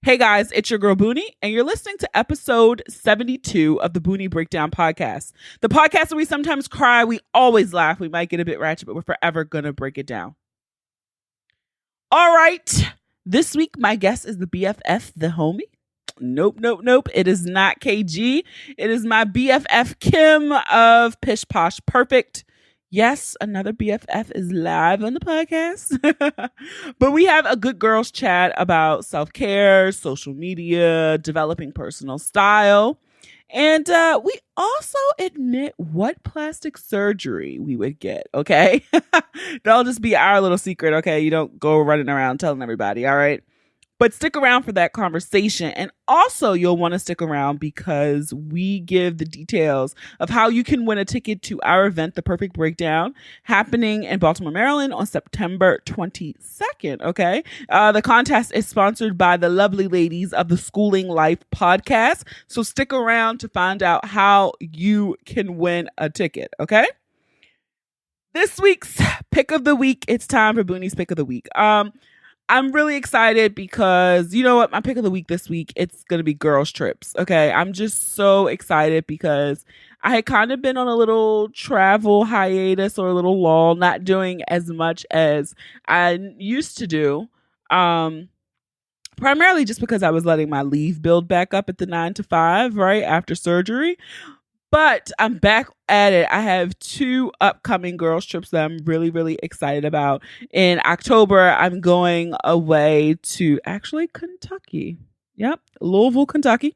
Hey guys, it's your girl Boonie, and you're listening to episode 72 of the Boonie Breakdown podcast. The podcast where we sometimes cry, we always laugh, we might get a bit ratchet, but we're forever gonna break it down. All right, this week my guest is the BFF, the homie. Nope. It is not KG. It is my BFF Kim of PishPoshPerfect. Yes, another BFF is live on the podcast. But we have a good girls chat about self-care, social media, developing personal style. And we also admit what plastic surgery we would get, okay? That'll just be our little secret, okay? You don't go running around telling everybody, all right? But stick around for that conversation. And also you'll want to stick around because we give the details of how you can win a ticket to our event, The Perfect Breakdown, happening in Baltimore, Maryland on September 22nd. Okay. The contest is sponsored by the lovely ladies of the Schooling Life podcast. So stick around to find out how you can win a ticket. Okay. This week's pick of the week. It's time for Boonie's pick of the week. I'm really excited because, you know what, my pick of the week this week, it's going to be girls trips. Okay. I'm just so excited because I had kind of been on a little travel hiatus or a little lull, not doing as much as I used to do. Primarily just because I was letting my leave build back up at the 9 to 5, right after surgery. But I'm back at it. I have 2 upcoming girls trips that I'm really, really excited about. In October, I'm going away to actually Kentucky. Yep, Louisville, Kentucky.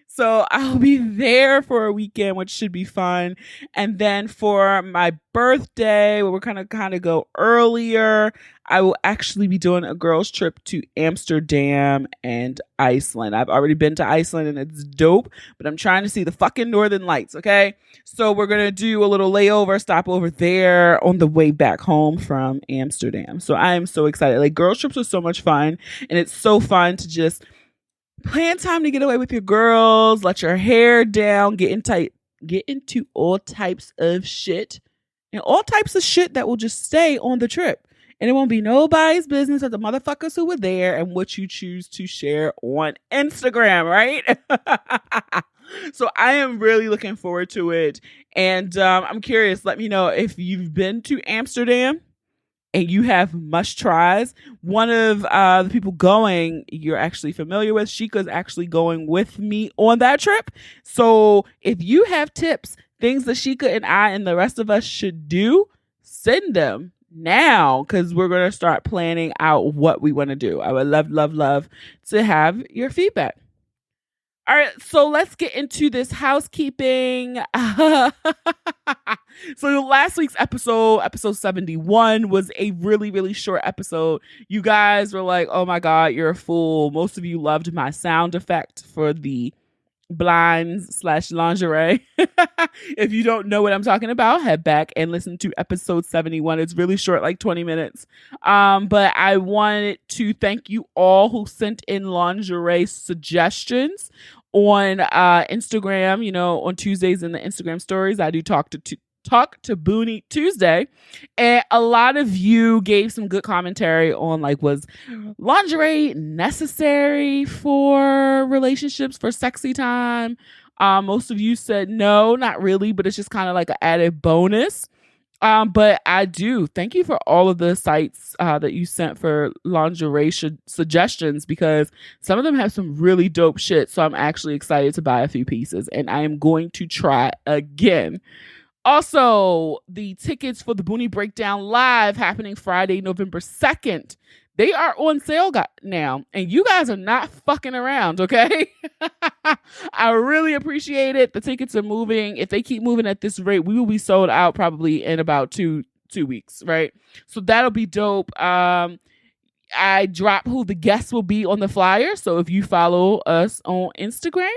So I'll be there for a weekend, which should be fun. And then for my birthday, where we're kind of go earlier, I will actually be doing a girls trip to Amsterdam and Iceland. I've already been to Iceland and it's dope, but I'm trying to see the fucking Northern Lights, okay? So we're going to do a little layover, stop over there on the way back home from Amsterdam. So I am so excited. Like, girls trips are so much fun, and it's so fun to just plan time to get away with your girls, let your hair down, get into all types of shit, and all types of shit that will just stay on the trip. And it won't be nobody's business of the motherfuckers who were there and what you choose to share on Instagram, right? So I am really looking forward to it. And I'm curious, let me know if you've been to Amsterdam and you have must tries. One of the people going, you're actually familiar with. Sheikah's actually going with me on that trip. So if you have tips, things that Sheikah and I and the rest of us should do, send them now, because we're going to start planning out what we want to do. I would love to have your feedback. All right, so let's get into this housekeeping. So last week's episode 71, was a really, really short episode. You guys were like, oh my God, you're a fool. Most of you loved my sound effect for the blinds/lingerie. If you don't know what I'm talking about, head back and listen to episode 71. It's really short, like 20 minutes. But I wanted to thank you all who sent in lingerie suggestions on Instagram. You know, on Tuesdays in the Instagram stories, I do talk to Boonie Tuesday, and a lot of you gave some good commentary on, like, was lingerie necessary for relationships, for sexy time? Most of you said no, not really, but it's just kind of like an added bonus. But I do thank you for all of the sites that you sent for lingerie suggestions, because some of them have some really dope shit. So I'm actually excited to buy a few pieces, and I am going to try again. Also, the tickets for the Boonie Breakdown Live happening Friday, November 2nd, they are on sale now, and you guys are not fucking around, okay? I really appreciate it. The tickets are moving. If they keep moving at this rate, we will be sold out probably in about two weeks, right? So that'll be dope. I drop who the guests will be on the flyer, so if you follow us on Instagram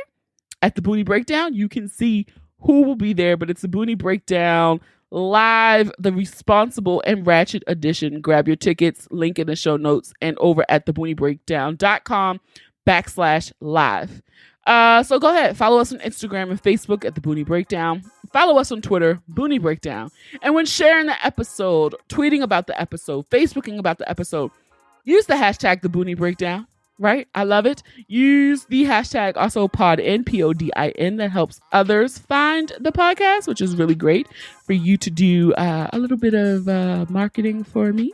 at the Boonie Breakdown, you can see who will be there. But it's the Boonie Breakdown Live, the responsible and ratchet edition. Grab your tickets, link in the show notes, and over at theboonieBreakdown.com/live. So go ahead, follow us on Instagram and Facebook at the Boonie Breakdown. Follow us on Twitter, Boonie Breakdown. And when sharing the episode, tweeting about the episode, Facebooking about the episode, use the hashtag the Boonie Breakdown. Right? I love it. Use the hashtag also PODIN, PODIN, that helps others find the podcast, which is really great for you to do a little bit of marketing for me.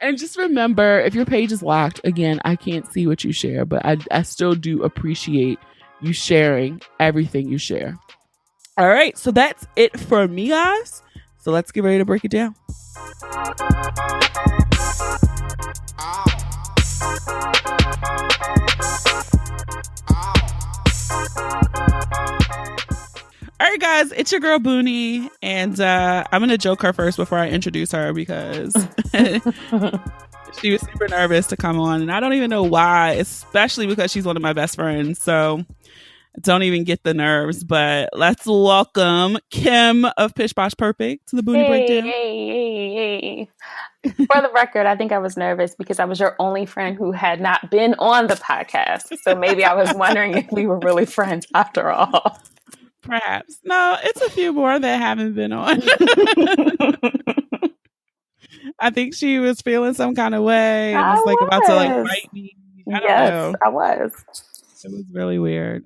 And just remember, if your page is locked, again, I can't see what you share, but I still do appreciate you sharing everything you share. All right, so that's it for me, guys. So let's get ready to break it down. All right, guys, it's your girl Boonie, and I'm going to joke her first before I introduce her because she was super nervous to come on, and I don't even know why, especially because she's one of my best friends, so I don't even get the nerves, but let's welcome Kim of PishPoshPerfect to the Boonie Breakdown. Hey. For the record, I think I was nervous because I was your only friend who had not been on the podcast, so maybe I was wondering if we were really friends after all. Perhaps. No, it's a few more that haven't been on. I think she was feeling some kind of way. It was like about to like fight me. I don't know. I was. It was really weird.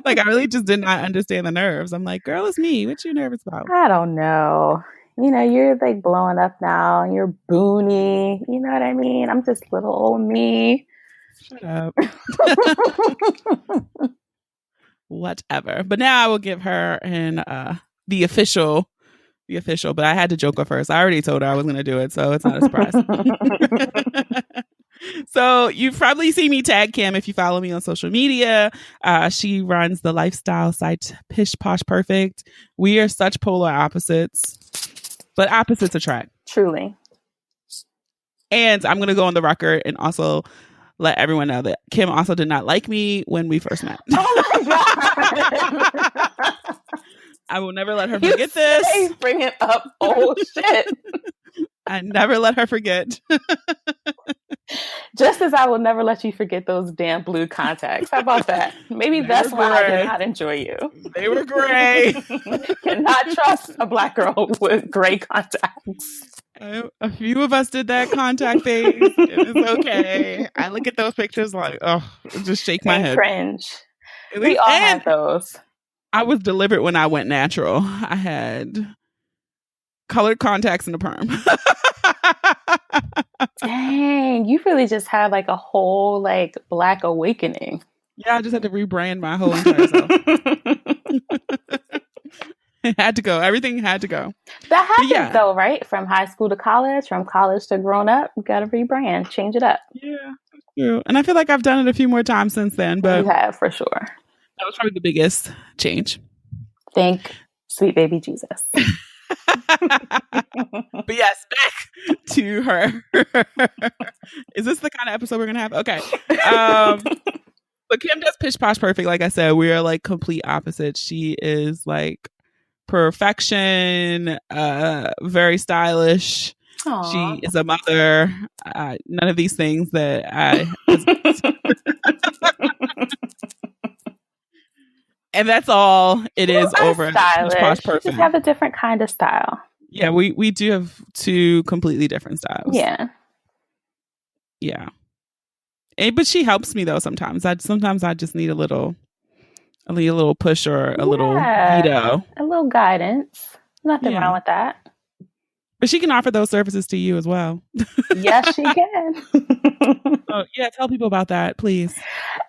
Like I really just did not understand the nerves. I'm like, girl, it's me. What you nervous about? I don't know. You know, you're like blowing up now. You're Boonie. You know what I mean? I'm just little old me. Shut up. Whatever. But now I will give her the official, but I had to joke her first. I already told her I was going to do it, so it's not a surprise. So you've probably seen me tag Kim if you follow me on social media. She runs the lifestyle site PishPoshPerfect. We are such polar opposites, but opposites attract. Truly. And I'm going to go on the record and also let everyone know that Kim also did not like me when we first met. Oh my God. I will never let her forget this. He's bringing up old shit. I never let her forget. Just as I will never let you forget those damn blue contacts. How about that? Maybe that's why I did not enjoy you. They were gray. Cannot trust a Black girl with gray contacts. A few of us did that contact phase. It was okay. I look at those pictures like, oh, just shake my head. Cringe. We all had those. I was deliberate when I went natural. I had colored contacts and a perm. Dang, you really just had like a whole like Black awakening. Yeah, I just had to rebrand my whole entire self. It had to go. Everything had to go. That happens though, right? From high school to college, from college to grown up, you got to rebrand, change it up. Yeah, that's true. And I feel like I've done it a few more times since then. But you have, for sure. That was probably the biggest change. Thank sweet baby Jesus. But yes, back to her. Is this the kind of episode we're gonna have? Okay. But Kim does PishPoshPerfect. Like I said, we are like complete opposites. She is like perfection, very stylish. Aww. She is a mother. None of these things that I. And that's all it is over PishPoshPerfect. Just have a different kind of style. Yeah, we do have two completely different styles. Yeah. Yeah. But she helps me though sometimes. I just need a little push or a little veto. A little guidance. Nothing wrong with that. But she can offer those services to you as well. Yes, she can. So, tell people about that, please.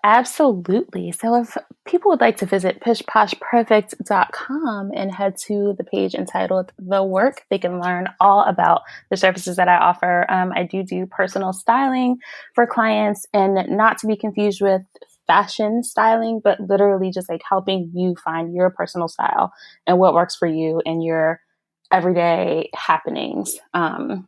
Absolutely. So if people would like to visit PishPoshPerfect.com and head to the page entitled The Work, they can learn all about the services that I offer. I do personal styling for clients, and not to be confused with fashion styling, but literally just like helping you find your personal style and what works for you and your everyday happenings. All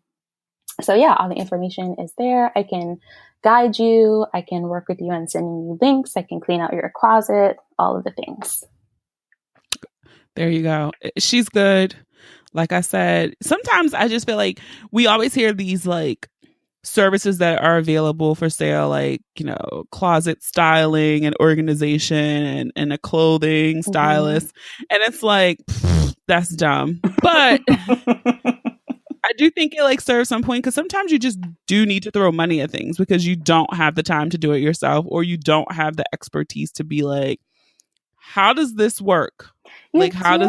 the information is there. I can guide you. I can work with you on sending you links. I can clean out your closet, all of the things. There you go. She's good. Like I said, sometimes I just feel like we always hear these like services that are available for sale, like, closet styling and organization and a clothing stylist. And it's like, that's dumb. But I do think it like serves some point, because sometimes you just do need to throw money at things because you don't have the time to do it yourself, or you don't have the expertise to be like, how does this work? You How do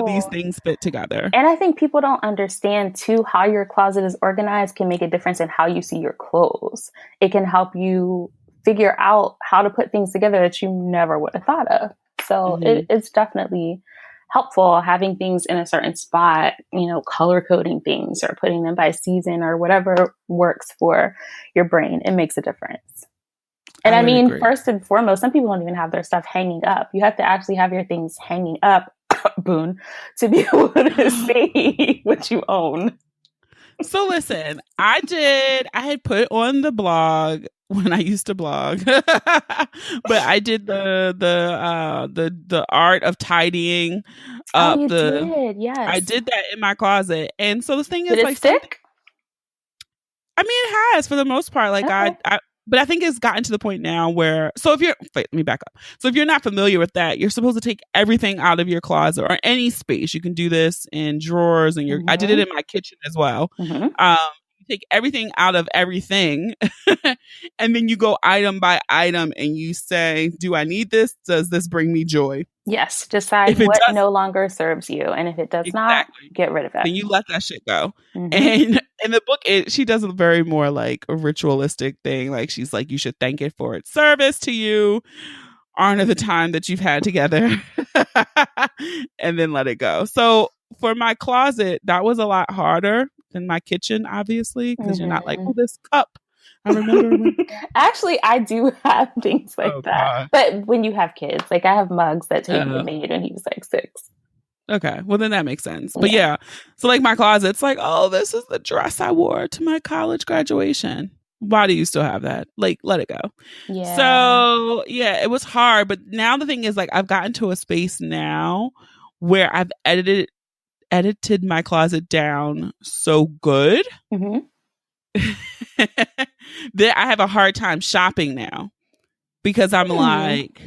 these do. things fit together? And I think people don't understand too how your closet is organized can make a difference in how you see your clothes. It can help you figure out how to put things together that you never would have thought of. So it's definitely helpful having things in a certain spot, color coding things or putting them by season or whatever works for your brain. It makes a difference. And I mean, first and foremost, some people don't even have their stuff hanging up. You have to actually have your things hanging up, Boone, to be able to see what you own. So listen, I had put on the blog when I used to blog, but I did the art of tidying up did, yes. I did that in my closet. And so the thing is, did it stick? I mean, it has for the most part. Like okay. But I think it's gotten to the point now where, let me back up. So if you're not familiar with that, you're supposed to take everything out of your closet or any space. You can do this in drawers and I did it in my kitchen as well. You take everything out of everything and then you go item by item and you say, do I need this? Does this bring me joy? Yes. Decide what no longer serves you. And if it does not, get rid of it. Then you let that shit go. And in the book, she does a very more like a ritualistic thing. Like she's like, you should thank it for its service to you, honor the time that you've had together, and then let it go. So for my closet, that was a lot harder than my kitchen, obviously, because you're not like, oh, this cup. I remember when... Actually, I do have things like that. God. But when you have kids, like I have mugs that Taylor made when he was like 6. Okay, well then that makes sense. But yeah, so like my closet, it's like, oh, this is the dress I wore to my college graduation. Why do you still have that? Like, let it go. Yeah. So yeah, it was hard. But now the thing is, like, I've gotten to a space now where I've edited my closet down so good that I have a hard time shopping now because I'm like,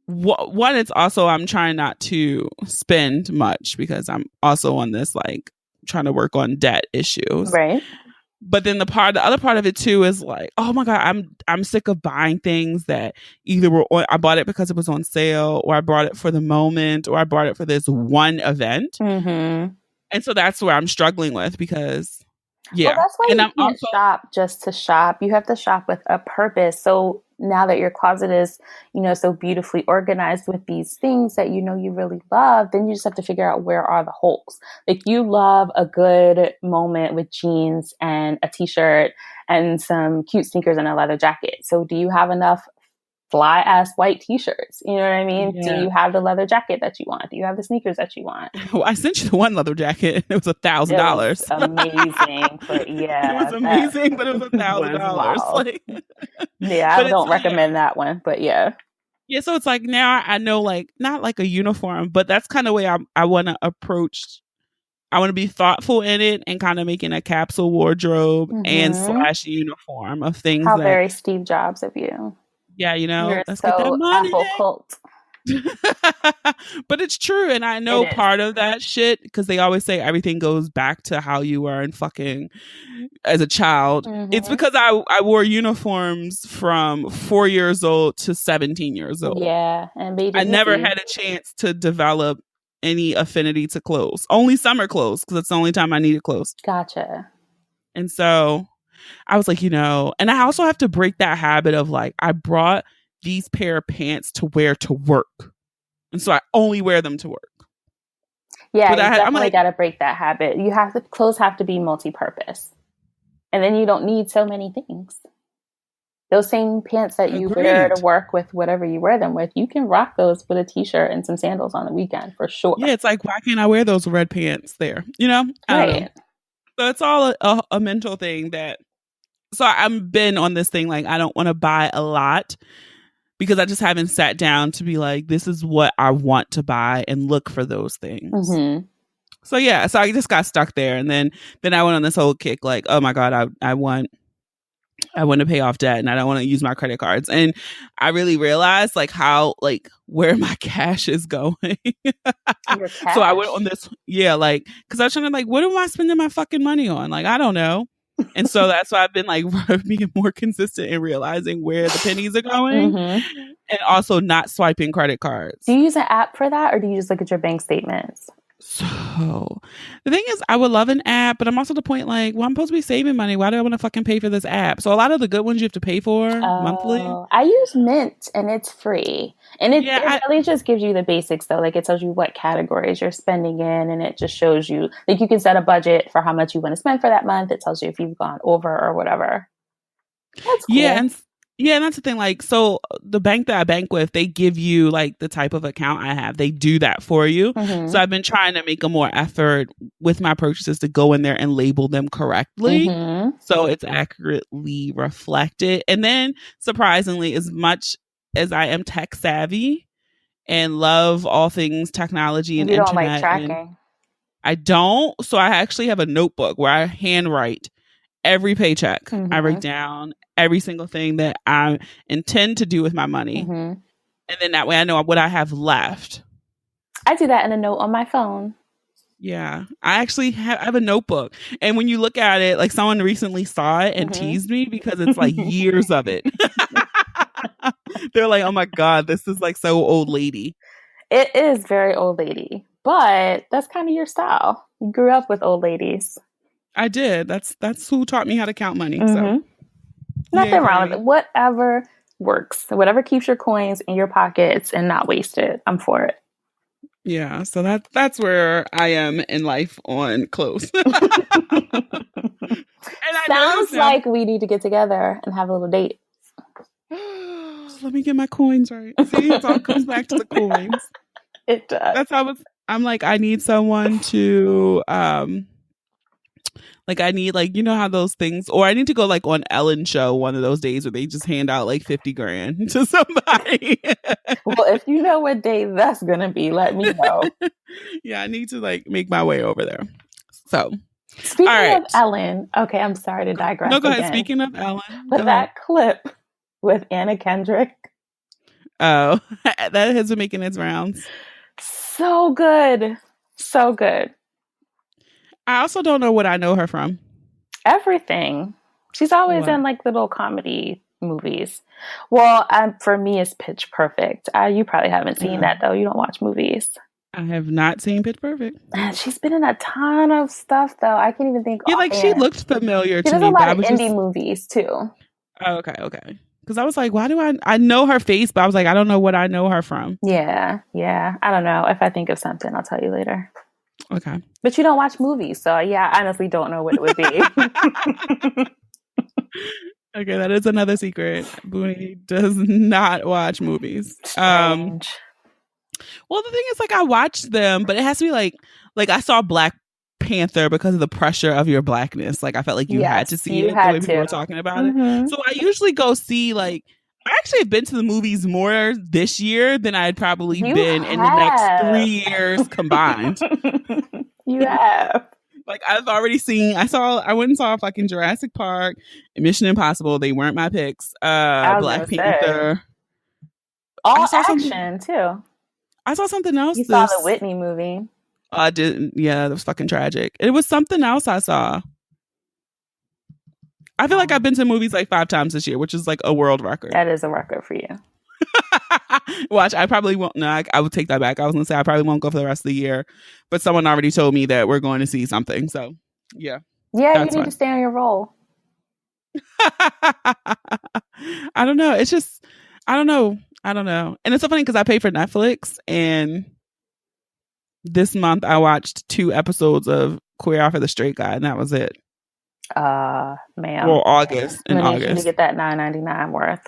one, it's also I'm trying not to spend much because I'm also on this like trying to work on debt issues. Right. But then the other part of it too is like, oh my God, I'm sick of buying things that either I bought it because it was on sale, or I bought it for the moment, or I bought it for this one event. And so that's where I'm struggling with because well, that's why you can't shop just to shop. You have to shop with a purpose. So now that your closet is, so beautifully organized with these things that you really love, then you just have to figure out where are the holes. Like you love a good moment with jeans and a t-shirt and some cute sneakers and a leather jacket. So do you have enough fly ass white t-shirts? You know what I mean? Yeah. Do you have the leather jacket that you want? Do you have the sneakers that you want? Well, I sent you the one leather jacket. It was $1,000. Amazing. It was amazing, but it was $1,000. Yeah, I don't recommend that one, but yeah. Yeah, so it's like now I know, like, not like a uniform, but that's kind of way I want to approach. I want to be thoughtful in it and kind of making a capsule wardrobe and / uniform of things. How very Steve Jobs of you. Yeah, You're let's so get that money. Apple cult. But it's true, and I know part of that shit because they always say everything goes back to how you were in fucking as a child. It's because I wore uniforms from 4 years old to 17 years old. Yeah, and I never had a chance to develop any affinity to clothes. Only summer clothes because it's the only time I needed clothes. Gotcha. And so I was like, and I also have to break that habit of like, I brought these pair of pants to wear to work. And so I only wear them to work. Yeah, but you definitely got to break that habit. Clothes have to be multi-purpose. And then you don't need so many things. Those same pants that you wear to work with whatever you wear them with, you can rock those with a t-shirt and some sandals on the weekend for sure. Yeah, it's like, why can't I wear those red pants there? Right. So it's all a mental thing so I've been on this thing, like, I don't want to buy a lot because I just haven't sat down to be like, this is what I want to buy and look for those things. So yeah, so I just got stuck there. And then I went on this whole kick, like, oh my God, I want I want to pay off debt and I don't want to use my credit cards. And I really realized like how, like where my cash is going. Your cash? So I went on this, like, cause I was trying to like, what am I spending my fucking money on? Like, I don't know. And so that's why I've been like being more consistent in realizing where the pennies are going and also not swiping credit cards. Do you use an app for that or do you just look at your bank statements? So the thing is, I would love an app, but I'm also the point like, well, I'm supposed to be saving money. Why do I want to fucking pay for this app? So a lot of the good ones you have to pay for monthly. I use Mint and it's free. And it really just gives you the basics though. Like it tells you what categories you're spending in and it just shows you, like you can set a budget for how much you want to spend for that month. It tells you if you've gone over or whatever. That's cool. And that's the thing. Like, so the bank that I bank with, they give you like the type of account I have. They do that for you. So I've been trying to make a more effort with my purchases to go in there and label them correctly. So it's accurately reflected. And then surprisingly, as much as I am tech savvy and love all things technology and internet, don't like tracking. I don't. So I actually have a notebook where I handwrite every paycheck. I write down every single thing that I intend to do with my money. And then that way I know what I have left. I do that in a note on my phone. Yeah. I actually have a notebook. And when you look at it, like someone recently saw it and teased me because it's like years of it. They're like, oh my God, this is like so old lady. It is very old lady, but that's kind of your style. You grew up with old ladies. I did. That's who taught me how to count money. So nothing wrong with it. Whatever works. Whatever keeps your coins in your pockets and not wasted. I'm for it. Yeah. So that's where I am in life on clothes. Sounds like we need to get together and have a little date. Let me get my coins right. See, it all comes back to the coins. It does. That's how I'm like, I need someone to like I need like, you know how those things, or I need to go like on Ellen show one of those days where they just hand out like 50 grand to somebody. Well, if you know what day that's gonna be, let me know. Yeah, I need to like make my way over there. So speaking of Ellen, okay, I'm sorry to digress. No, go ahead. Speaking of Ellen, but that clip with Anna Kendrick. Oh, that has been making its rounds. So good. So good. I also don't know what I know her from. Everything. She's always in like little comedy movies. Well, for me, it's Pitch Perfect. You probably haven't seen that though. You don't watch movies. I have not seen Pitch Perfect. She's been in a ton of stuff though. I can't even think. Yeah, like she looked familiar to me. She does a lot of indie movies too. Oh, okay. Because I was like, why do I know her face, but I was like, I don't know what I know her from. Yeah. I don't know. If I think of something, I'll tell you later. Okay. But you don't watch movies, so yeah, I honestly don't know what it would be. Okay, that is another secret. Boonie does not watch movies. Strange. Well, the thing is, like, I watched them, but it has to be like I saw Black Panther because of the pressure of your blackness. Like, I felt like you had to see it the way people were talking about it. So I usually go see like. I actually have been to the movies more this year than I had probably been in the next 3 years combined. You have. Like, I've already seen, I went and saw fucking Jurassic Park and Mission Impossible. They weren't my picks. Black Panther. All action, too. I saw something else. You saw the Whitney movie. I didn't. Yeah, that was fucking tragic. It was something else I saw. I feel like I've been to movies like 5 times this year, which is like a world record. That is a record for you. Watch, I probably won't. No, I would take that back. I was going to say I probably won't go for the rest of the year. But someone already told me that we're going to see something. So, yeah. Yeah, you need to stay on your roll. I don't know. It's just, I don't know. And it's so funny because I pay for Netflix. And this month I watched 2 episodes of Queer Eye for the Straight Guy. And that was it. Ma'am. Well, August. In August. You need to get that $9.99 worth.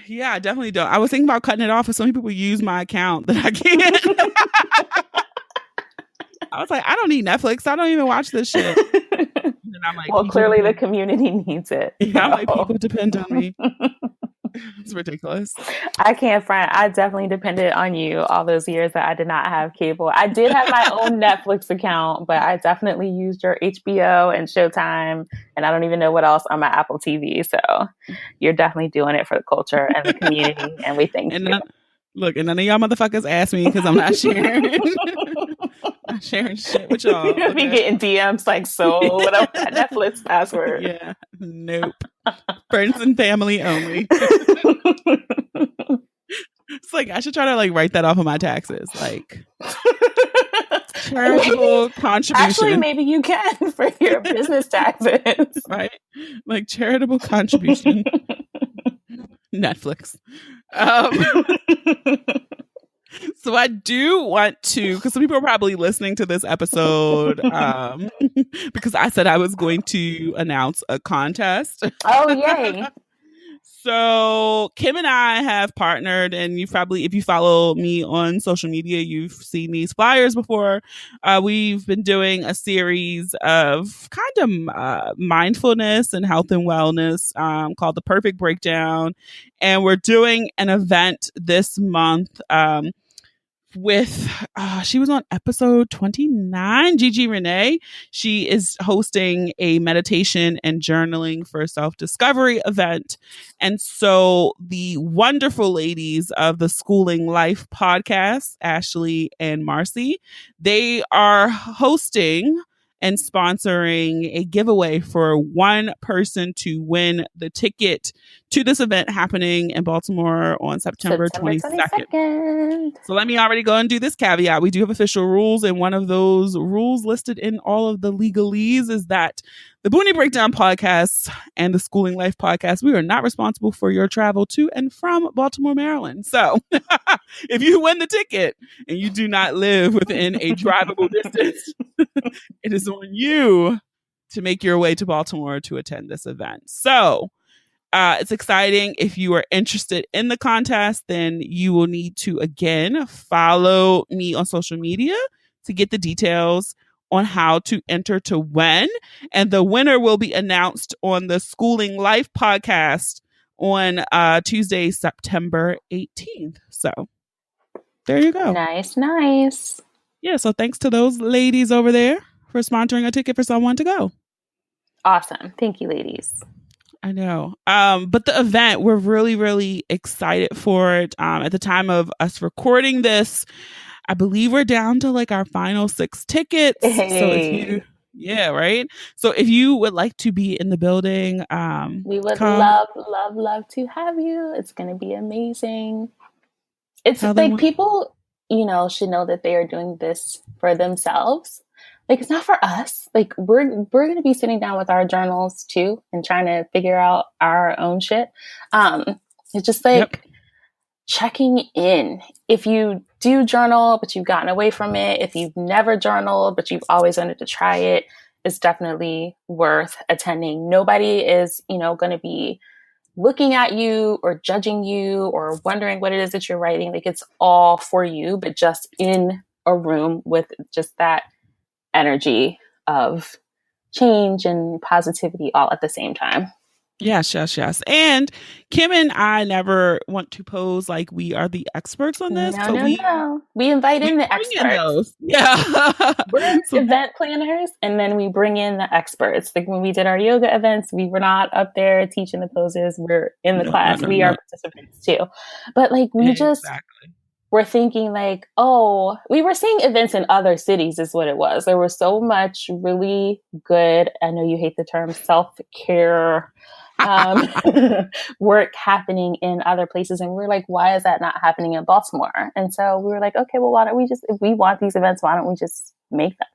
Yeah, I definitely don't. I was thinking about cutting it off, but so many people use my account that I can't. I was like, I don't need Netflix. I don't even watch this shit. And I'm like, well, clearly the community needs it. Yeah, I'm like, people depend on me. It's ridiculous. I can't front. I definitely depended on you all those years that I did not have cable. I did have my own Netflix account, but I definitely used your HBO and Showtime, and I don't even know what else on my Apple TV. So you're definitely doing it for the culture and the community, and we thank you. Look, and none of y'all motherfuckers ask me because I'm not sharing. I'm sharing shit with y'all. You'll be getting DMs like, so what up with that Netflix password? Yeah, nope. Friends and family only. It's like I should try to like write that off of my taxes, like charitable contribution. Actually, maybe you can for your business taxes, right? Like charitable contribution. Netflix. So I do want to, because some people are probably listening to this episode because I said I was going to announce a contest. Oh, yay. So Kim and I have partnered, and you probably, if you follow me on social media, you've seen these flyers before. We've been doing a series of kind of mindfulness and health and wellness called the Perfect Breakdown. And we're doing an event this month with she was on episode 29, Gigi Renee. She is hosting a meditation and journaling for self-discovery event. And so the wonderful ladies of the Schooling Life podcast, Ashley and Marcy, they are hosting and sponsoring a giveaway for one person to win the ticket to this event happening in Baltimore on September 22nd. So let me already go and do this caveat. We do have official rules, and one of those rules listed in all of the legalese is that the Boonie Breakdown podcast and the Schooling Life podcast, we are not responsible for your travel to and from Baltimore, Maryland. So if you win the ticket and you do not live within a drivable distance, it is on you to make your way to Baltimore to attend this event. So it's exciting. If you are interested in the contest, then you will need to, again, follow me on social media to get the details on how to enter to win. And the winner will be announced on the Schooling Life podcast on Tuesday, September 18th. So there you go. Nice. Yeah, so thanks to those ladies over there for sponsoring a ticket for someone to go. Awesome. Thank you, ladies. I know. But the event, we're really, really excited for it. At the time of us recording this, I believe we're down to like our final 6 tickets. Hey. So if you, yeah, right. So if you would like to be in the building, we would love to have you. It's going to be amazing. It's like people, should know that they are doing this for themselves. Like, it's not for us. Like, we're going to be sitting down with our journals too and trying to figure out our own shit. It's just like checking in. If you do journal, but you've gotten away from it, if you've never journaled, but you've always wanted to try it, it's definitely worth attending. Nobody is, going to be looking at you or judging you or wondering what it is that you're writing. Like, it's all for you, but just in a room with just that energy of change and positivity all at the same time. Yes. And Kim and I never want to pose like we are the experts on this. No. We invite in the experts. Yeah. We're event planners, and then we bring in the experts. Like when we did our yoga events, we were not up there teaching the poses. We're in the class. We are participants too. But like we we're thinking like, oh, we were seeing events in other cities is what it was. There was so much really good, I know you hate the term, self-care work happening in other places. And we're like, why is that not happening in Baltimore? And so we were like, okay, well, why don't we just, if we want these events, why don't we just make them?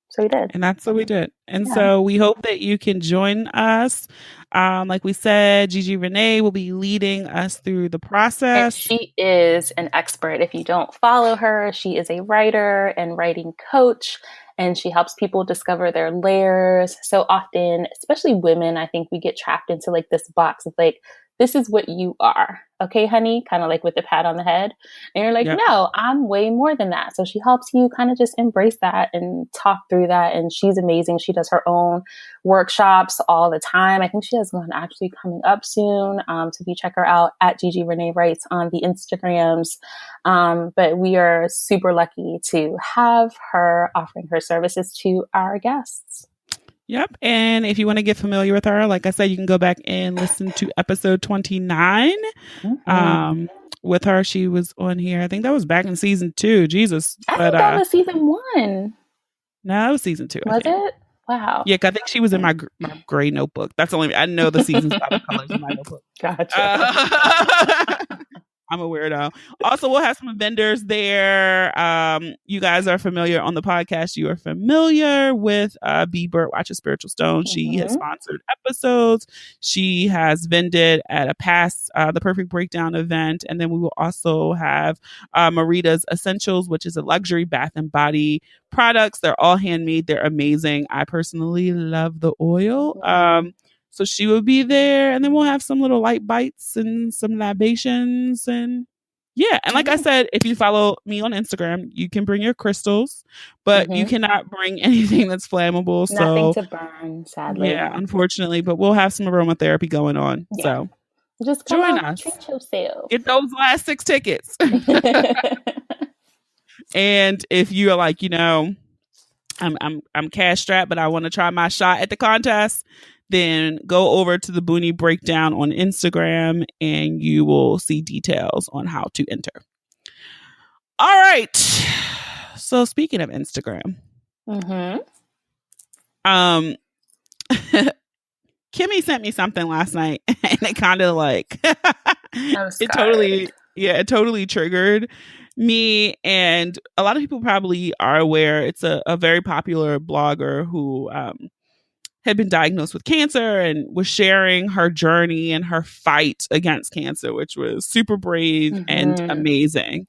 So we did. And that's what we did. And so we hope that you can join us. Like we said, Gigi Renee will be leading us through the process. And she is an expert. If you don't follow her, she is a writer and writing coach, and she helps people discover their layers. So often, especially women, I think we get trapped into like this box of like, this is what you are. Okay, honey, kind of like with the pat on the head. And you're like, Yep. no, I'm way more than that. So she helps you kind of just embrace that and talk through that. And she's amazing. She does her own workshops all the time. I think she has one actually coming up soon. So if you check her out at Gigi Renee Writes on the Instagrams. But we are super lucky to have her offering her services to our guests. Yep. And if you want to get familiar with her, like I said, you can go back and listen to episode 29. With her, she was on here. I think that was back in season 2. Jesus. I think that was season 1. No, it was season 2. Was it? Wow. Yeah, I think she was in my gray notebook. That's the only, I know the seasons by the colors in my notebook. Gotcha. I'm a weirdo. Also, we'll have some vendors there. You guys are familiar on the podcast. You are familiar with B. Birdwatch of Spiritual Stone. She has sponsored episodes. She has vended at a past the Perfect Breakdown event. And then we will also have Marita's Essentials, which is a luxury bath and body products. They're all handmade. They're amazing. I personally love the oil. So she will be there, and then we'll have some little light bites and some libations, and yeah. And like I said, if you follow me on Instagram, you can bring your crystals, but you cannot bring anything that's flammable. Nothing to burn, sadly. Yeah, unfortunately, but we'll have some aromatherapy going on. Yeah. So just join us. Treat yourself. Get those last 6 tickets. And if you are like, I'm cash strapped, but I want to try my shot at the contest, then go over to the Boonie Breakdown on Instagram and you will see details on how to enter. All right. So speaking of Instagram, Kimmy sent me something last night and it kind of like, it totally triggered me. And a lot of people probably are aware it's a very popular blogger who, had been diagnosed with cancer and was sharing her journey and her fight against cancer, which was super brave and amazing.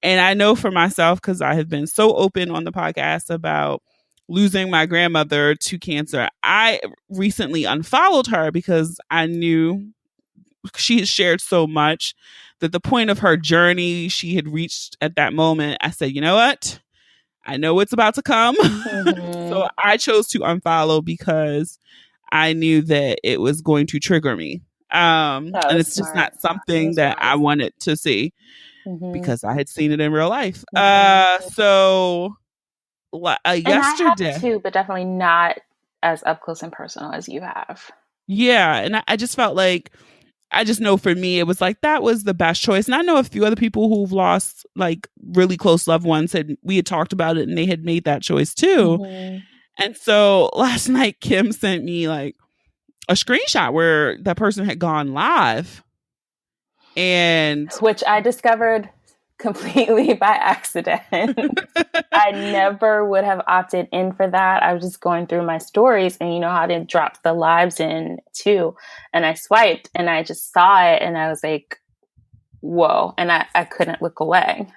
And I know for myself, because I have been so open on the podcast about losing my grandmother to cancer, I recently unfollowed her because I knew she had shared so much that the point of her journey she had reached at that moment, I said, you know what? I know it's about to come. So I chose to unfollow because I knew that it was going to trigger me. And it's just not something that I wanted to see because I had seen it in real life. So yesterday. I have too, but definitely not as up close and personal as you have. Yeah. And I just felt like, I just know for me, it was like, that was the best choice. And I know a few other people who've lost like really close loved ones we had talked about it and they had made that choice too. And so last night, Kim sent me like a screenshot where that person had gone live. And which I discovered completely by accident. I never would have opted in for that. I was just going through my stories and you know how they dropped the lives in too. And I swiped and I just saw it and I was like, whoa. And I couldn't look away.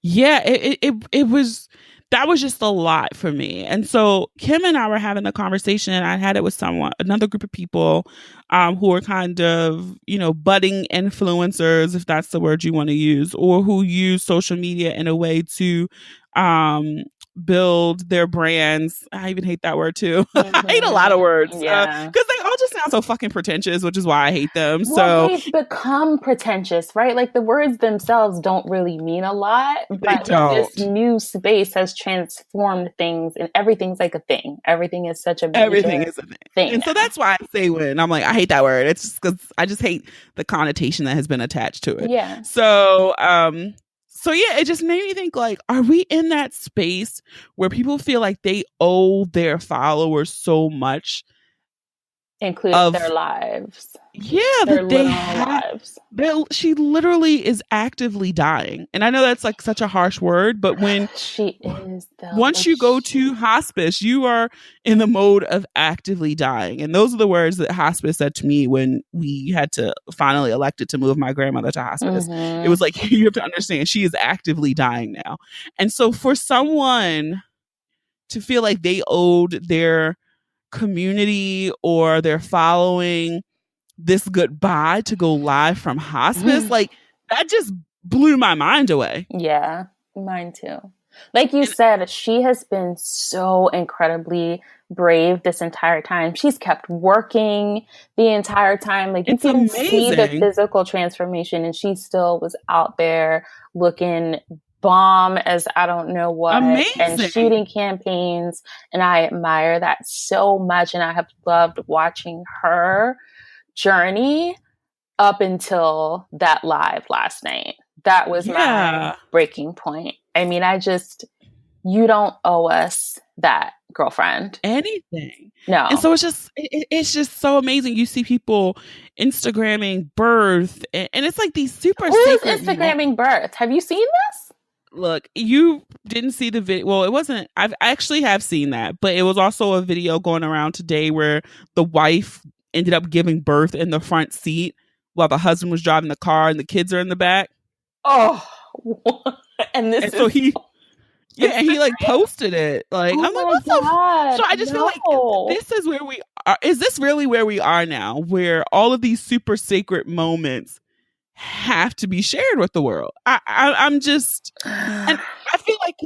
Yeah, it was, that was just a lot for me. And so Kim and I were having a conversation and I had it with another group of people who are kind of, budding influencers, if that's the word you want to use, or who use social media in a way to build their brands. I even hate that word too. I hate a lot of words because they all just sound so fucking pretentious, which is why I hate them. Well, they've become pretentious, right? Like the words themselves don't really mean a lot, but this new space has transformed things and everything's like a thing. Everything is such a everything is a thing. And so that's why I say when I'm like, I hate that word. It's just because I just hate the connotation that has been attached to it. Yeah. So yeah, it just made me think like, are we in that space where people feel like they owe their followers so much? Including their lives. Yeah, their lives. She literally is actively dying. And I know that's like such a harsh word, but when she is, once you go to hospice, you are in the mode of actively dying. And those are the words that hospice said to me when we had to finally elected to move my grandmother to hospice. It was like, you have to understand, she is actively dying now. And so for someone to feel like they owed their community or their following this goodbye to go live from hospice, like that just blew my mind away. Yeah, mine too. Like you said, she has been so incredibly brave this entire time. She's kept working the entire time. Like you can see the physical transformation, and she still was out there looking bomb as I don't know what, and shooting campaigns. And I admire that so much. And I have loved watching her journey up until that live last night. That was my breaking point. I mean, you don't owe us that, girlfriend. Anything. No. And so it's just so amazing. You see people Instagramming birth, and it's like these super Who's Instagramming birth? Have you seen this? Look, you didn't see the video. Well, it wasn't. I actually have seen that, but it was also a video going around today where the wife ended up giving birth in the front seat while the husband was driving the car and the kids are in the back. Oh, and so he like posted it. Like, I'm like, what the? So I just feel like this is where we are. Is this really where we are now? Where all of these super sacred moments have to be shared with the world? I'm just, and I feel like,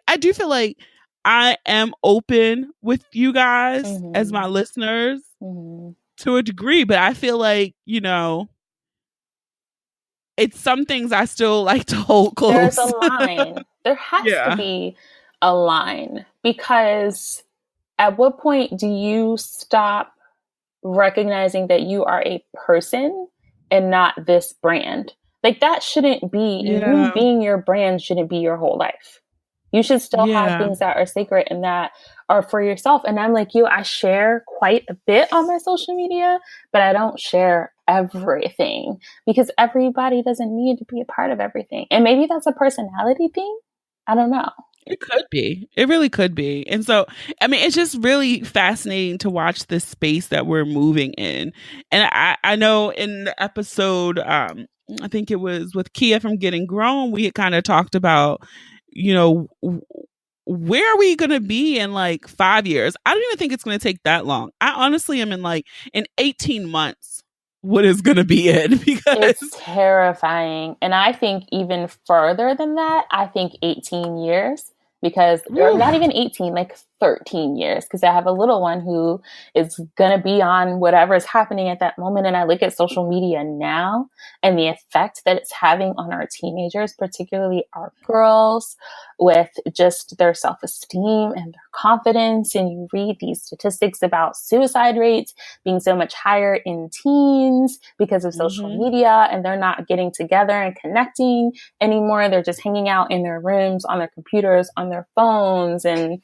I do feel like I am open with you guys as my listeners to a degree, but I feel like, it's some things I still like to hold close. There's a line. There has to be a line, because at what point do you stop recognizing that you are a person and not this brand? Like, that shouldn't be, you being your brand shouldn't be your whole life. You should still have things that are sacred and that are for yourself. And I'm like you, I share quite a bit on my social media, but I don't share everything, because everybody doesn't need to be a part of everything. And maybe that's a personality thing. I don't know. It could be. It really could be. And so, I mean, it's just really fascinating to watch this space that we're moving in. And I know in the episode, I think it was with Kia from Getting Grown, we had kind of talked about, where are we going to be in like 5 years? I don't even think it's going to take that long. I honestly am in 18 months, what is going to be it? Because it's terrifying. And I think even further than that, I think 18 years, because or not even 18, like 13 years, because I have a little one who is going to be on whatever is happening at that moment. And I look at social media now and the effect that it's having on our teenagers, particularly our girls, with just their self-esteem and their confidence. And you read these statistics about suicide rates being so much higher in teens because of social media, and they're not getting together and connecting anymore. They're just hanging out in their rooms, on their computers, on their phones. And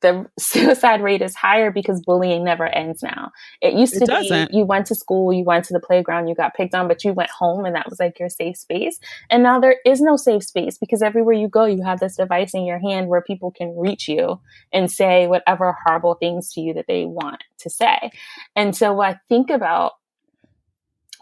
the suicide rate is higher because bullying never ends now. It used to be you went to school, you went to the playground, you got picked on, but you went home and that was like your safe space. And now there is no safe space, because everywhere you go, you have this device in your hand where people can reach you and say whatever horrible things to you that they want to say. And so I think about,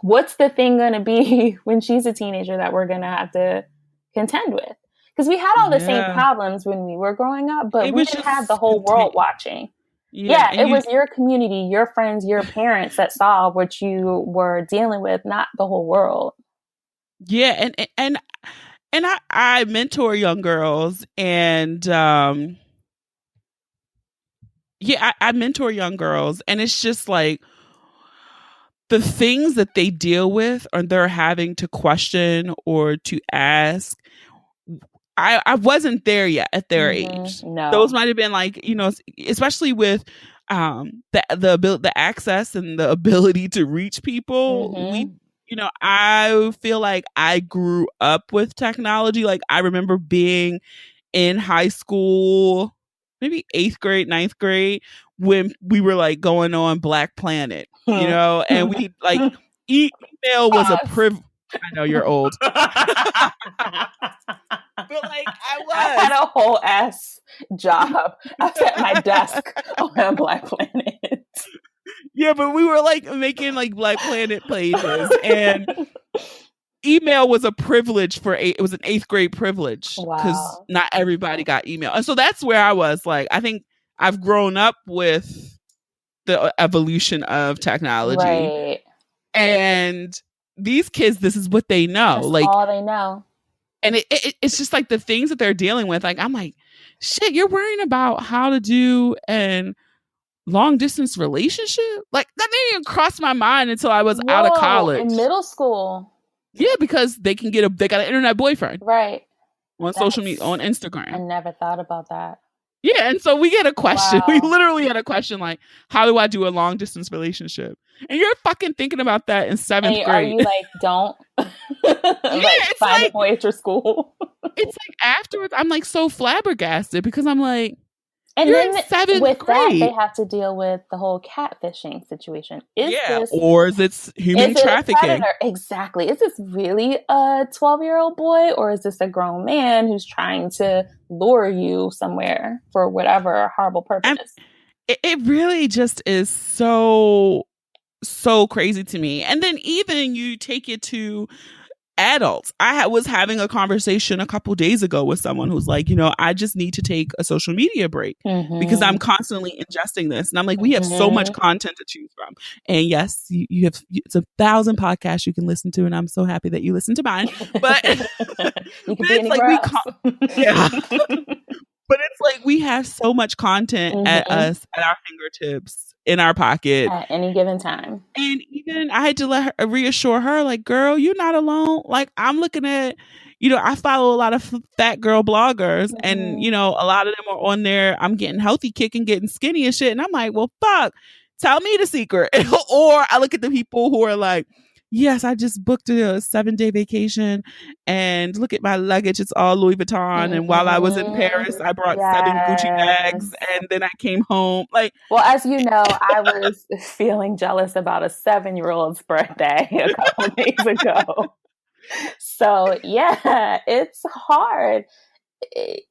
what's the thing going to be when she's a teenager that we're going to have to contend with? Because we had all the same problems when we were growing up, but we didn't have the whole world watching. It was your community, your friends, your parents that saw what you were dealing with, not the whole world. Yeah, and I mentor young girls, and I mentor young girls, and it's just like the things that they deal with, or they're having to question or to ask. I wasn't there yet at their age. No. Those might have been like, especially with the access and the ability to reach people. I feel like I grew up with technology. Like, I remember being in high school, maybe 8th grade, 9th grade, when we were like going on Black Planet, and we like email was a privilege. I know you're old. But like, I had a whole ass job. I was at my desk on Black Planet. Yeah, but we were like making like Black Planet pages, and email was a privilege it was an 8th grade privilege, because not everybody got email. And so that's where I was like, I think I've grown up with the evolution of technology. Right. And these kids, this is what they know. That's like all they know. And it's just like the things that they're dealing with. Like, I'm like, shit, you're worrying about how to do an long distance relationship? Like, that didn't even cross my mind until I was out of college. In middle school. Yeah, because they got an internet boyfriend. Right. On social media, on Instagram. I never thought about that. Yeah, and so we get a question. Wow. We literally had a question like, how do I do a long distance relationship? And you're fucking thinking about that in 7th grade. Are you like, don't find a boy at your school? It's like afterwards, I'm like so flabbergasted because I'm like, and you're then in 7th with grade. That, they have to deal with the whole catfishing situation. Or is it human trafficking? Exactly. Is this really a 12-year-old boy, or is this a grown man who's trying to lure you somewhere for whatever horrible purpose? It really just is so crazy to me. And then even you take it to adults. I was having a conversation a couple days ago with someone who's like, I just need to take a social media break because I'm constantly ingesting this. And I'm like, we have so much content to choose from. And yes, you have, it's 1,000 podcasts you can listen to. And I'm so happy that you listen to mine. But you can be anywhere else. Yeah. But it's like we have so much content at our fingertips, in our pocket at any given time. And even I had to reassure her, like, girl, you're not alone. Like, I'm looking at, I follow a lot of fat girl bloggers and, a lot of them are on there. I'm getting healthy kick and getting skinny and shit. And I'm like, well, fuck, tell me the secret. Or I look at the people who are like, yes, I just booked a 7-day vacation and look at my luggage. It's all Louis Vuitton. And while I was in Paris, I brought 7 Gucci bags and then I came home. Like, well, as you know, I was feeling jealous about a 7-year-old's birthday a couple days ago. So yeah, it's hard.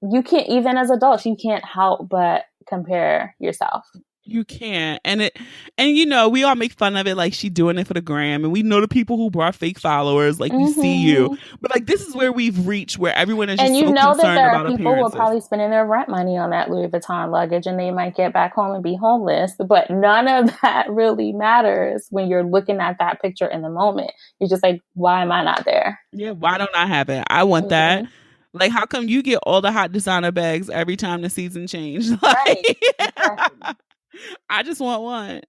You can't, even as adults, you can't help but compare yourself. You can't. And we all make fun of it, like she doing it for the gram. And we know the people who brought fake followers, like we see you. But like this is where we've reached, where everyone is just so concerned about appearances. And you know that there are people who are probably spending their rent money on that Louis Vuitton luggage and they might get back home and be homeless. But none of that really matters when you're looking at that picture in the moment. You're just like, why am I not there? Yeah, why don't I have it? I want that. Like, how come you get all the hot designer bags every time the season change? Like, right. Exactly. I just want one.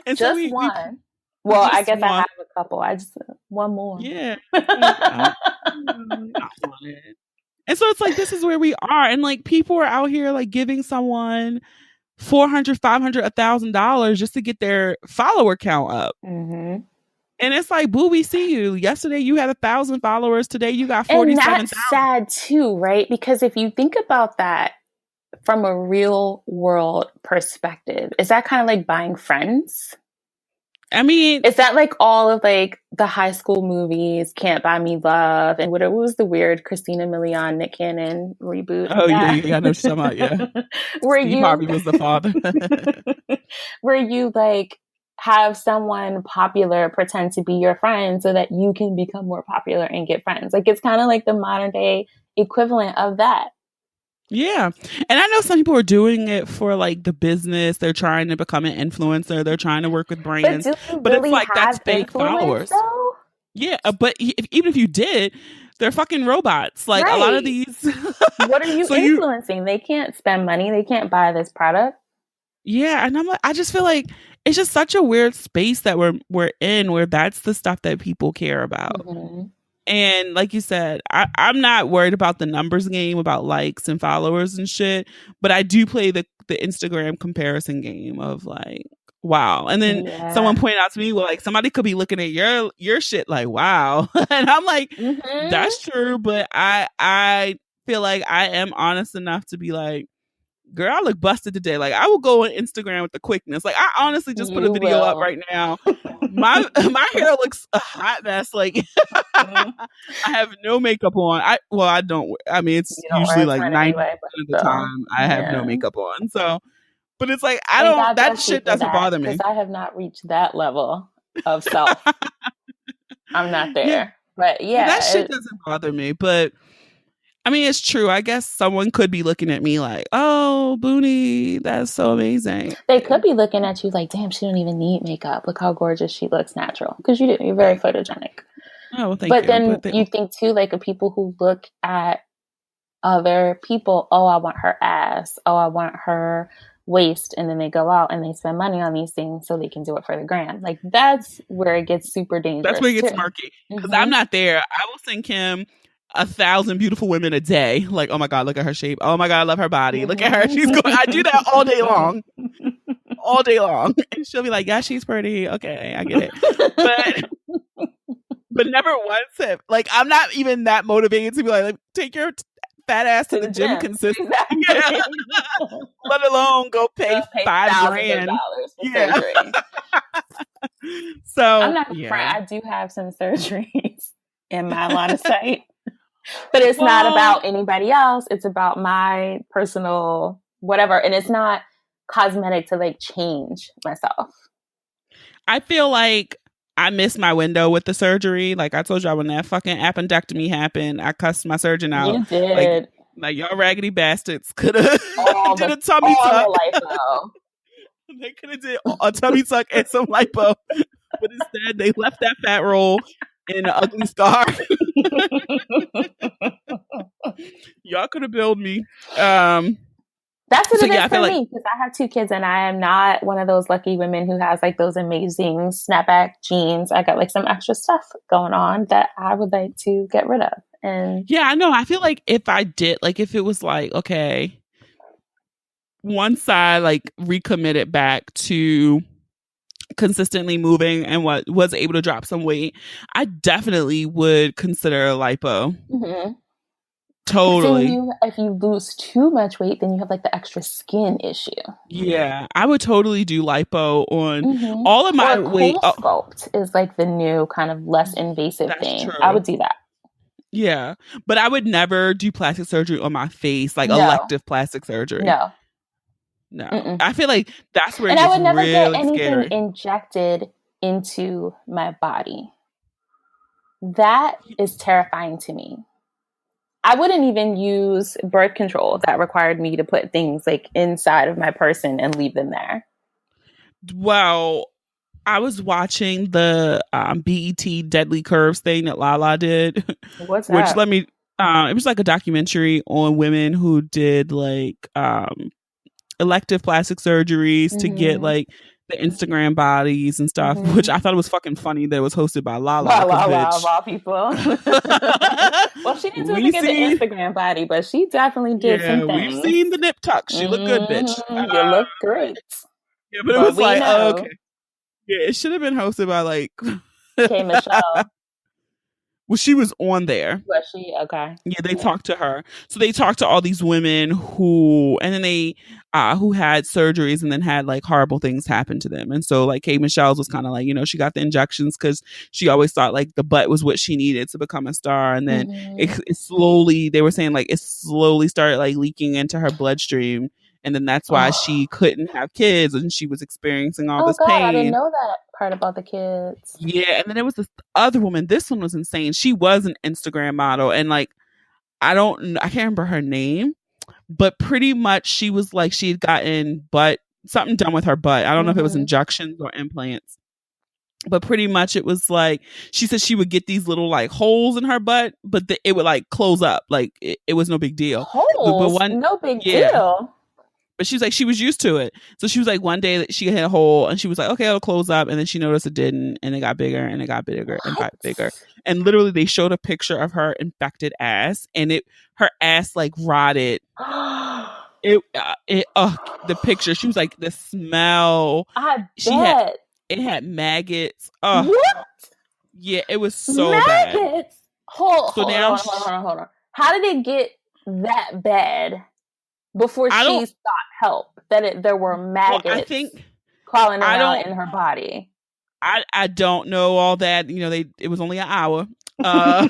And just so one. Well, I guess I have a couple. I just one more. Yeah. I want it. And so it's like, this is where we are. And like people are out here like giving someone $400, $500, $1,000 just to get their follower count up. And it's like, boo, we see you. Yesterday you had 1,000 followers. Today you got 47,000. And that's sad too, right? Because if you think about that, from a real world perspective, is that kind of like buying friends? I mean, is that like all of like the high school movies, Can't Buy Me Love, and what was the weird Christina Milian, Nick Cannon reboot? Oh yeah, I know what you're talking about. Yeah, where Steve Harvey was the father. Where you like have someone popular pretend to be your friend so that you can become more popular and get friends. Like it's kind of like the modern day equivalent of that. Yeah. And I know some people are doing it for like the business. They're trying to become an influencer. They're trying to work with brands. But really it's like, that's fake followers. Though? Yeah. But even if you did, they're fucking robots. Like a lot of these. What are you influencing? They can't spend money. They can't buy this product. Yeah. And I'm like, I just feel like it's just such a weird space that we're in, where that's the stuff that people care about. And like you said, I'm not worried about the numbers game, about likes and followers and shit. But I do play the Instagram comparison game of like, wow. And then someone pointed out to me, well, like somebody could be looking at your shit like, wow. And I'm like, that's true. But I feel like I am honest enough to be like, girl, I look busted today. Like I will go on Instagram with the quickness. Like I honestly just put a video up right now. My hair looks a hot mess. Like I have no makeup on. I don't. I mean, it's usually like 90% of the time I have no makeup on. So, but it's like I don't. That shit doesn't bother me because I have not reached that level of self. I'm not there. But yeah, that shit doesn't bother me. But I mean, it's true. I guess someone could be looking at me like, oh, Boonie, that's so amazing. They could be looking at you like, damn, she don't even need makeup. Look how gorgeous she looks natural. Because you do. You're very photogenic. Oh, well, thank but you. Then you think, too, like, of people who look at other people, oh, I want her ass. Oh, I want her waist. And then they go out and they spend money on these things so they can do it for the gram. Like, that's where it gets super dangerous. That's where it gets murky. Because I'm not there. I will send Kim 1,000 beautiful women a day. Like, oh my God, look at her shape. Oh my God, I love her body. Look at her. She's going. I do that all day long. All day long. And she'll be like, yeah, she's pretty. Okay, I get it. But never once have, like, I'm not even that motivated to be like take your fat ass to the gym consistently. Exactly. Let alone go pay $5,000 for surgery. So I'm not front. I do have some surgeries in my line of sight. But it's not about anybody else. It's about my personal whatever. And it's not cosmetic to like change myself. I feel like I missed my window with the surgery. Like I told y'all, when that fucking appendectomy happened, I cussed my surgeon out. You did. Like y'all raggedy bastards could have did a tummy tuck. They could have did a tummy tuck and some lipo. But instead, they left that fat roll in an ugly scar. Y'all could have billed me. That's what it is for me, because I have 2 kids and I am not one of those lucky women who has like those amazing snapback jeans. I got like some extra stuff going on that I would like to get rid of. And yeah, I know. I feel like if I did, like if it was like, okay, once I like recommitted back to consistently moving and what was able to drop some weight, I definitely would consider a lipo. Mm-hmm. Totally. If you lose too much weight, then you have like the extra skin issue. Yeah, I would totally do lipo on all of my weight. Sculpt is like the new kind of less invasive thing. True. I would do that. Yeah, but I would never do plastic surgery on my face, like elective plastic surgery. No. Mm-mm. I feel like that's where and it gets I would never really get anything scary. injected into my body. That is terrifying to me. I wouldn't even use birth control that required me to put things like inside of my person and leave them there. Well, I was watching the BET Deadly Curves thing that Lala did. What's that? Which it was like a documentary on women who did like elective plastic surgeries to get like the Instagram bodies and stuff, which I thought it was fucking funny that it was hosted by Lala. Lala, of all people. Well, she didn't get the Instagram body, but she definitely did some things. We've seen the nip tuck. She looked good, bitch. You look great. Yeah, but it was like, oh, okay. Yeah, it should have been hosted by like K. Michelle. Well, she was on there. Was she? Okay. Yeah, they talked to her. So they talked to all these women who had surgeries and then had like horrible things happen to them. And so like K. Michelle's was kind of like, she got the injections because she always thought like the butt was what she needed to become a star. And then it slowly, they were saying like it slowly started like leaking into her bloodstream. And then that's why she couldn't have kids and she was experiencing all this pain. I didn't know that part about the kids. Yeah, and then there was this other woman. This one was insane. She was an Instagram model, and like I can't remember her name, but pretty much she was like she had gotten something done with her butt. I don't know if it was injections or implants. But pretty much it was like she said she would get these little like holes in her butt, but it would like close up. Like it was no big deal. Holes? No big deal. But she was like, she was used to it. So she was like, one day that she hit a hole and she was like, okay, it'll close up. And then she noticed it didn't. And it got bigger and it got bigger and got bigger. And literally they showed a picture of her infected ass and her ass like rotted. The picture, she was like, the smell. It had maggots. What? Yeah, it was so bad. Maggots? Hold on. How did it get that bad? Before she sought help, there were maggots crawling around in her body. I don't know all that. It was only an hour. And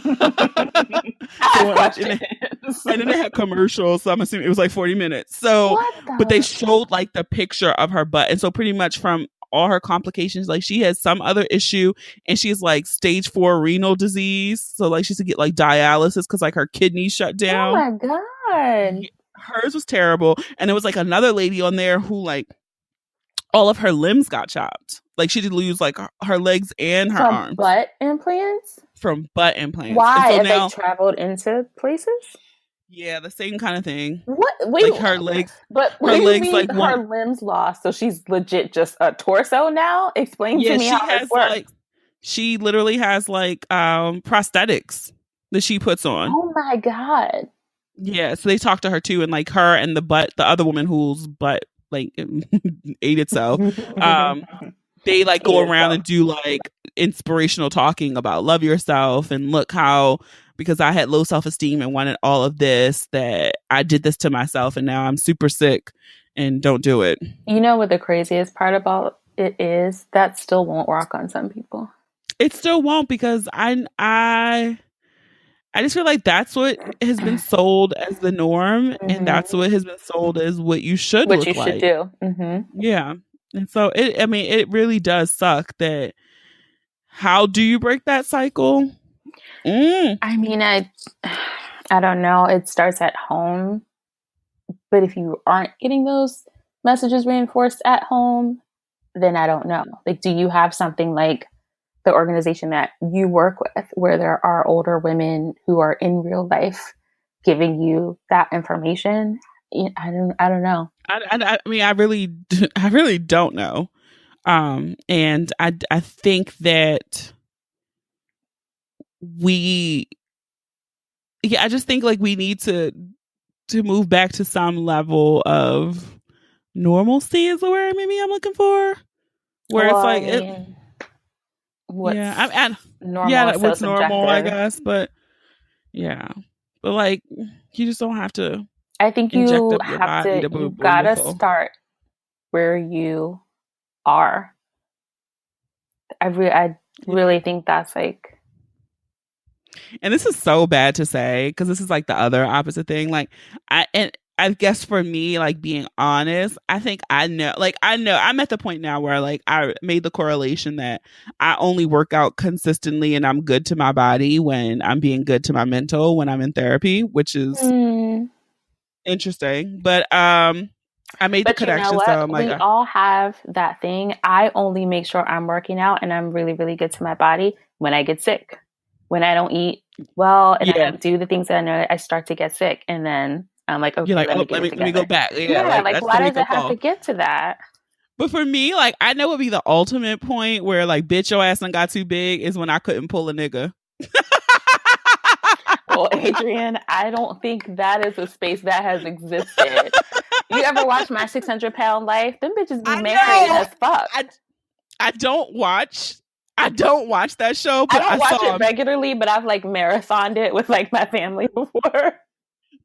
then they had commercials, so I'm assuming it was like 40 minutes. So, but they showed like the picture of her butt, and so pretty much from all her complications. Like she has some other issue and she's like stage 4 renal disease. So like she's to get like dialysis because like her kidneys shut Oh down. my God. Hers was terrible. And there was like another lady on there who like all of her limbs got chopped. Like she did lose like her legs and her From arms. butt implants? From butt implants. Why? So Have now, they traveled into places? yeah, the same kind of thing. What? Wait, like her legs. But what do you mean her limbs lost? So she's legit just a torso now? Explain to me how this works. Like, she literally has like prosthetics that she puts on. Oh my God. Yeah, so they talked to her too, and like her and the other woman whose butt like ate itself. They like go around and do like inspirational talking about love yourself and look how, because I had low self-esteem and wanted all of this, that I did this to myself and now I'm super sick and don't do it. You know what the craziest part about it is? That still won't work on some people. It still won't, because I just feel like that's what has been sold as the norm, and that's what has been sold as what you should look like. What you should do. Mm-hmm. Yeah. And so it really does suck that, how do you break that cycle? I mean, I don't know. It starts at home. But if you aren't getting those messages reinforced at home, then I don't know. Like, do you have something like the organization that you work with where there are older women who are in real life giving you that information? I don't know. I mean, I really don't know. And I think that I just think like we need to move back to some level of normalcy is the word maybe I'm looking for. Where it's like, what's normal? What's normal, I guess. But yeah, but like, you just don't have to. I think you have to. You gotta start where you are. I really think that's like. And this is so bad to say, because this is like the other opposite thing. Like I guess for me, like being honest, I think I'm at the point now where like I made the correlation that I only work out consistently and I'm good to my body when I'm being good to my mental when I'm in therapy, which is interesting. But I made the connection. You know, so I'm like, we all have that thing. I only make sure I'm working out and I'm really, really good to my body when I get sick. When I don't eat well and I don't do the things that I know, I start to get sick, and then I'm like, okay, like, let me go back. Yeah, like why does it have to get to that? But for me, like, I know it would be the ultimate point where like, bitch, your ass done got too big is when I couldn't pull a nigga. Well, Adrienne, I don't think that is a space that has existed. You ever watch My 600-Pound Life? Them bitches be married as fuck. I don't watch that show. But I don't watch it regularly, but I've like marathoned it with like my family before.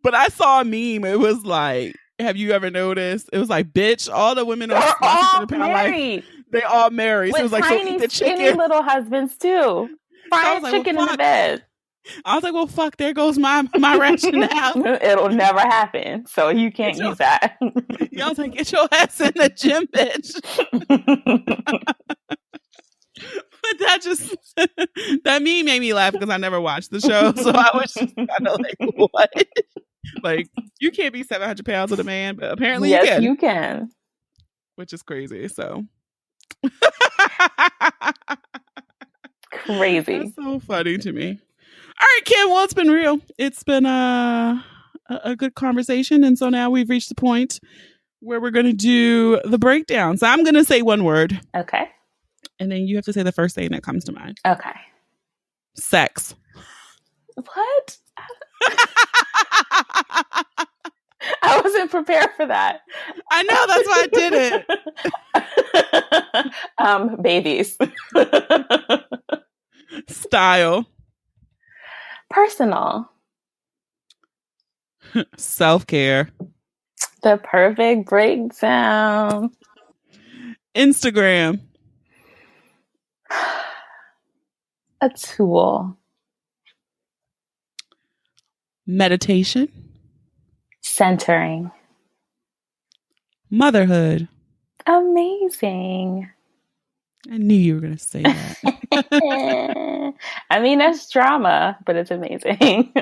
But I saw a meme. It was like, have you ever noticed? It was like, bitch, all the women on all married. They all married. With so it was like, tiny, so skinny little husbands too. Fried chicken in the bed. I was like, well, fuck, there goes my rationale. It'll never happen. So you can't use that. I was like, get your ass in the gym, bitch. But that meme made me laugh because I never watched the show. So I was just kind of like, what? Like, you can't be 700 pounds with a man, but apparently you can. Which is crazy. So crazy. That's so funny to me. All right, Kim. Well, it's been real. It's been a good conversation. And so now we've reached the point where we're going to do the breakdown. So I'm going to say one word. Okay. And then you have to say the first thing that comes to mind. Okay. Sex. What? I wasn't prepared for that. I know, that's why I did it. Babies. Style. Personal. Self-care. The perfect breakdown. Instagram. A tool. Meditation. Centering. Motherhood. Amazing. I knew you were going to say that. I mean, that's drama, but it's amazing.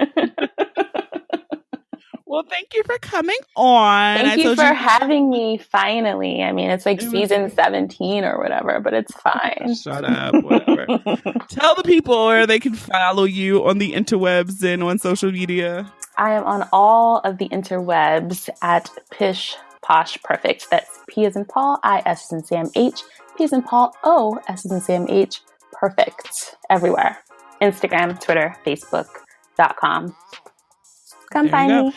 Well, thank you for coming on. Thank you for having me finally. I mean, it's like season 17 or whatever, but it's fine. Shut up, whatever. Tell the people where they can follow you on the interwebs and on social media. I am on all of the interwebs at PishPoshPerfect. That's P as in Paul, I S as in Sam, H, P as in Paul, O, S as in Sam, H, perfect. Everywhere. Instagram, Twitter, Facebook.com. Come find me.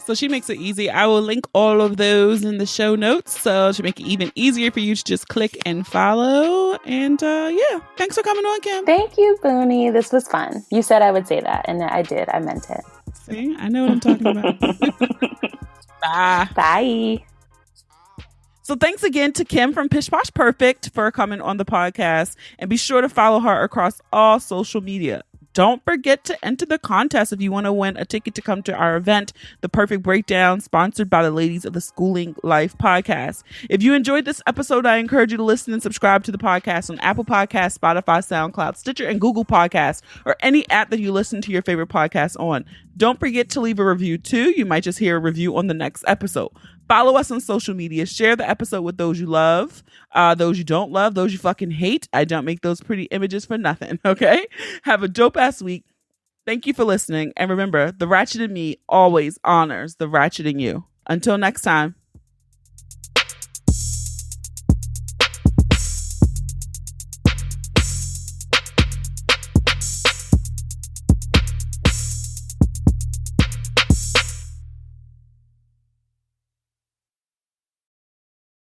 So she makes it easy. I will link all of those in the show notes. So to make it even easier for you to just click and follow. And yeah, thanks for coming on, Kim. Thank you, Boonie. This was fun. You said I would say that, and I did. I meant it. See, I know what I'm talking about. Bye. Bye. So thanks again to Kim from PishPoshPerfect for coming on the podcast. And be sure to follow her across all social media. Don't forget to enter the contest if you want to win a ticket to come to our event, The Perfect Breakdown, sponsored by the Ladies of the Schooling Life podcast. If you enjoyed this episode, I encourage you to listen and subscribe to the podcast on Apple Podcasts, Spotify, SoundCloud, Stitcher, and Google Podcasts, or any app that you listen to your favorite podcast on. Don't forget to leave a review too. You might just hear a review on the next episode. Follow us on social media. Share the episode with those you love, those you don't love, those you fucking hate. I don't make those pretty images for nothing, okay? Have a dope-ass week. Thank you for listening. And remember, the ratchet in me always honors the ratchet in you. Until next time.